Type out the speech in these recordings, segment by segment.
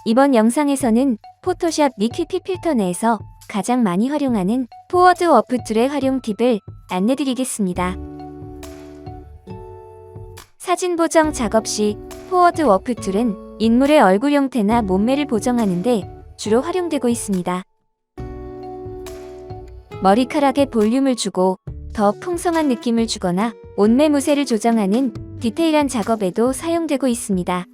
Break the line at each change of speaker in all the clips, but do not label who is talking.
이번 영상에서는 포토샵 리퀴피 필터 내에서 가장 많이 활용하는 포워드 워프 툴의 활용 팁을 안내드리겠습니다. 사진 보정 작업 시 포워드 워프 툴은 인물의 얼굴 형태나 몸매를 보정하는 데 주로 활용되고 있습니다. 머리카락에 볼륨을 주고 더 풍성한 느낌을 주거나 옷매 무새를 조정하는 디테일한 작업에도 사용되고 있습니다.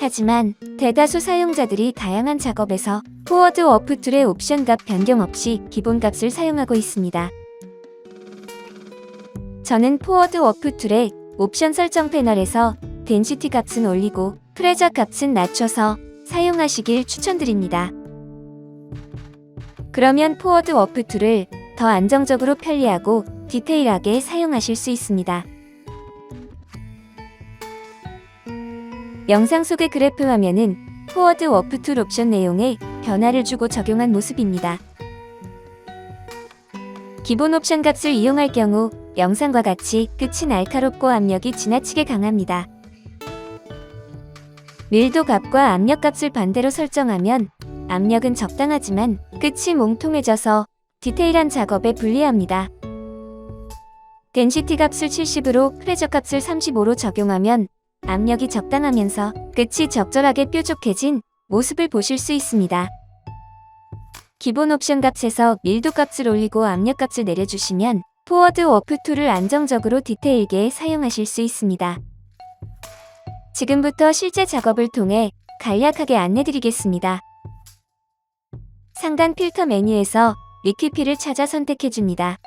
하지만 대다수 사용자들이 다양한 작업에서 포워드 워프 툴의 옵션 값 변경 없이 기본 값을 사용하고 있습니다. 저는 포워드 워프 툴의 옵션 설정 패널에서 덴시티 값은 올리고 프레저 값은 낮춰서 사용하시길 추천드립니다. 그러면 포워드 워프 툴을 더 안정적으로 편리하고 디테일하게 사용하실 수 있습니다. 영상 속의 그래프 화면은 포워드 워프 툴 옵션 내용에 변화를 주고 적용한 모습입니다. 기본 옵션 값을 이용할 경우 영상과 같이 끝이 날카롭고 압력이 지나치게 강합니다. 밀도 값과 압력 값을 반대로 설정하면 압력은 적당하지만 끝이 몽통해져서 디테일한 작업에 불리합니다. 덴시티 값을 70으로 프레저 값을 35로 적용하면 압력이 적당하면서 끝이 적절하게 뾰족해진 모습을 보실 수 있습니다. 기본 옵션 값에서 밀도 값을 올리고 압력 값을 내려주시면 포워드 워프 툴을 안정적으로 디테일게 사용하실 수 있습니다. 지금부터 실제 작업을 통해 간략하게 안내드리겠습니다. 상단 필터 메뉴에서 리퀴피를 찾아 선택해줍니다.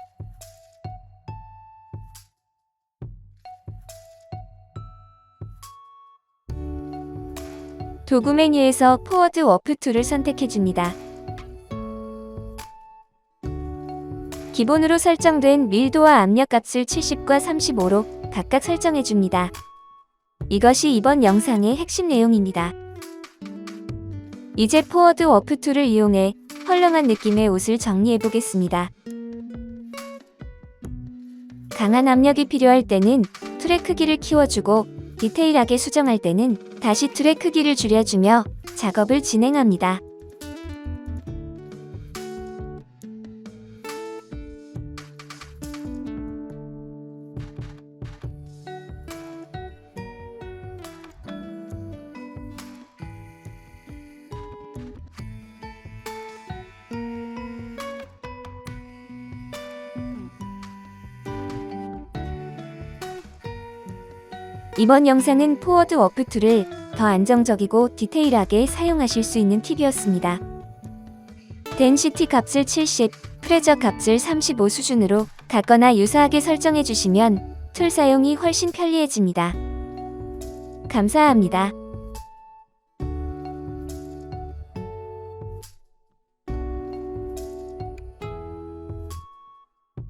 도구 메뉴에서 포워드 워프 툴을 선택해줍니다. 기본으로 설정된 밀도와 압력 값을 70과 35로 각각 설정해줍니다. 이것이 이번 영상의 핵심 내용입니다. 이제 포워드 워프 툴을 이용해 헐렁한 느낌의 옷을 정리해보겠습니다. 강한 압력이 필요할 때는 툴의 크기를 키워주고 디테일하게 수정할 때는 다시 툴의 크기를 줄여주며 작업을 진행합니다. 이번 영상은 포워드 워프 툴을 더 안정적이고 디테일하게 사용하실 수 있는 팁이었습니다. 덴시티 값을 70, 프레저 값을 35 수준으로 같거나 유사하게 설정해 주시면 툴 사용이 훨씬 편리해집니다. 감사합니다.